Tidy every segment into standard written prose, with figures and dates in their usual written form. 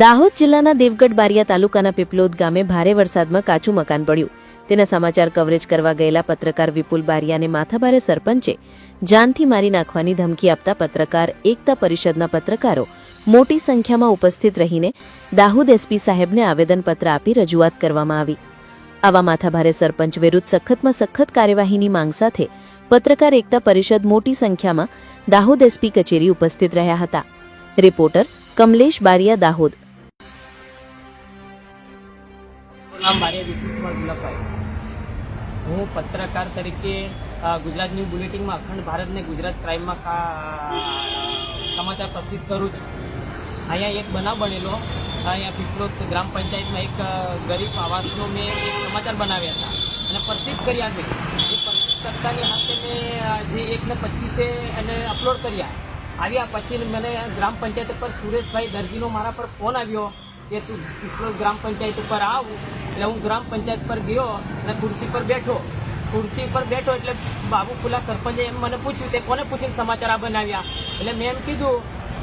દાહોદ જિલ્લાના દેવગઢ બારિયા તાલુકાના પીપલોદ ગામે ભારે વરસાદમાં કાચું મકાન પડ્યું. તેના સમાચાર કવરેજ કરવા ગયેલા પત્રકાર વિપુલ બારિયાને માથાભારે સરપંચે જાનથી મારી નાખવાની ધમકી આપતા પત્રકાર એકતા પરિષદના પત્રકારો મોટી સંખ્યામાં ઉપસ્થિત રહીને દાહોદ એસપી સાહેબને આવેદનપત્ર આપી રજૂઆત કરવામાં આવી. આવા માથાભારે સરપંચ વિરુદ્ધ સખતમાં સખત કાર્યવાહીની માંગ સાથે પત્રકાર એકતા પરિષદ મોટી સંખ્યામાં દાહોદ એસપી કચેરી ઉપસ્થિત રહ્યા હતા. રિપોર્ટર કમલેશ બારિયા, દાહોદ. નામ બારિયા વિપુલ ગુલાબભાઈ. હું પત્રકાર તરીકે ગુજરાત ન્યૂઝ બુલેટિનમાં અખંડ ભારતને ગુજરાત ક્રાઇમમાં સમાચાર પ્રસિદ્ધ કરું છું. અહીંયા એક બનાવ બનેલો. અહીંયા પીપલોદ ગ્રામ પંચાયતમાં એક ગરીબ આવાસનો મેં એક સમાચાર બનાવ્યા હતા અને પ્રસિદ્ધ કર્યા મેં. એ પ્રસિદ્ધ કરતાની હાથે મેં જે 1/25 એને અપલોડ કર્યા. આવ્યા પછી મને ગ્રામ પંચાયત પર સુરેશભાઈ દરજીનો મારા પર ફોન આવ્યો કે તું પીપલોદ ગ્રામ પંચાયત ઉપર આવ. એટલે હું ગ્રામ પંચાયત પર ગયો અને ખુરશી પર બેઠો એટલે બાબુ ફુલા સરપંચે એમ મને પૂછ્યું તે કોને પૂછીને સમાચાર આ બનાવ્યા. એટલે મેં એમ કીધું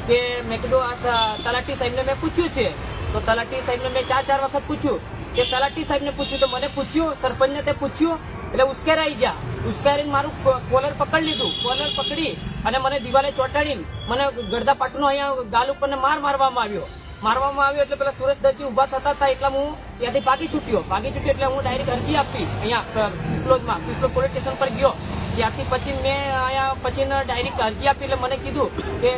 કે મેં કીધું આ તલાટી સાહેબને મેં પૂછ્યું છે. તો તલાટી સાહેબને મેં 4 વખત પૂછ્યું કે તલાટી સાહેબને પૂછ્યું તો મને પૂછ્યું, સરપંચને તે પૂછ્યું. એટલે ઉશ્કેરાઈ ગયા. ઉશ્કેરીને મારું કોલર પકડી લીધું. કોલર પકડી અને મને દિવાલે ચોંટાડીને મને ગળદા પાટનો અહીંયા ગાલ ઉપર મારવામાં આવ્યો. એટલે પેલા સુરેશ દરજી ઊભા થતા હતા એટલે હું ત્યાંથી ભાગી છૂટ્યો. એટલે હું ડાયરેક્ટ અરજી આપી અહીંયા પીપલોદ પોલીસ સ્ટેશન પર ગયો. ત્યાંથી પછી મેં અહીંયા ડાયરેક્ટ અરજી આપી. એટલે મને કીધું કે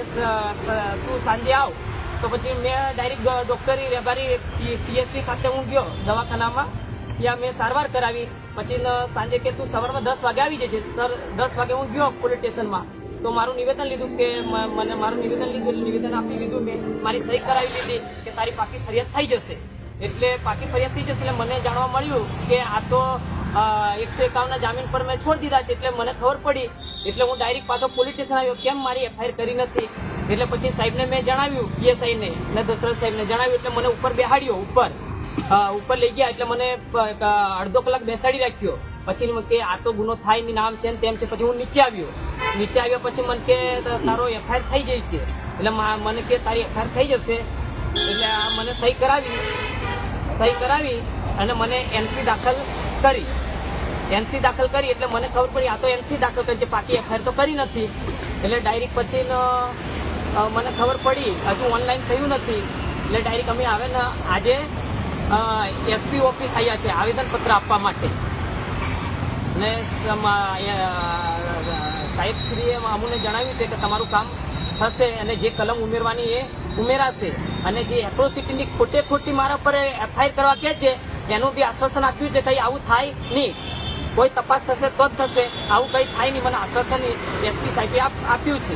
તું સાંજે આવ. તો પછી મેં ડાયરેક્ટ ડોક્ટરી રેબારી પીએચસી ખાતે હું ગયો દવાખાનામાં. ત્યાં મેં સારવાર કરાવી. પછી સાંજે કે તું સવારમાં 10 વાગે આવી જજે. સર 10 વાગે હું ગયો પોલીસ સ્ટેશનમાં. તો મારું નિવેદન લીધું કે મને મારું નિવેદન આપી દીધું. મેં મારી સહી કરાવી લીધી કે તારી પાકી ફરિયાદ થઈ જશે. એટલે પાકી ફરિયાદ થઈ જશે. એટલે મને જાણવા મળ્યું કે આ તો 151 જામીન પર મેં છોડી દીધા છે. એટલે મને ખબર પડી. એટલે હું ડાયરેક્ટ પાછો પોલીસ સ્ટેશન આવ્યો. કેમ મારી એફઆઈઆર કરી નથી? એટલે પછી સાહેબને મેં જણાવ્યું, પીએસઆઈને ને દશરથ સાહેબને જણાવ્યું. એટલે મને ઉપર બેહાડ્યો. ઉપર લઈ ગયા. એટલે મને અડધો કલાક બેસાડી રાખ્યો. પછી કે આ તો ગુનો થાય ની નામ છે ને તેમ છે. પછી હું નીચે આવ્યો પછી મને કે તારો એફઆઈઆર થઈ જાય છે. એટલે મને કે તારી એફઆઈઆર થઈ જશે. એટલે મને સહી કરાવી અને મને એનસી દાખલ કરી. એટલે મને ખબર પડી આ તો એનસી દાખલ કરી છે, પાકી એફઆઈઆર તો કરી નથી. એટલે ડાયરેક્ટ પછી મને ખબર પડી હજુ ઓનલાઈન થયું નથી. એટલે ડાયરેક્ટ અમે આવે ને આજે એસપી ઓફિસ આવ્યા છે આવેદનપત્ર આપવા માટે. અને સાહેબશ્રીએ અમને જણાવ્યું છે કે તમારું કામ થશે અને જે કલમ ઉમેરવાની એ ઉમેરાશે. અને જે એટ્રોસિટીની ખોટી મારા પર એફઆઈઆર કરવા કહે છે એનું બી આશ્વાસન આપ્યું છે કંઈ આવું થાય નહીં, કોઈ તપાસ થશે તો જ થશે, આવું કંઈ થાય નહીં મને આશ્વાસન એસપી સાહેબે આપ્યું છે.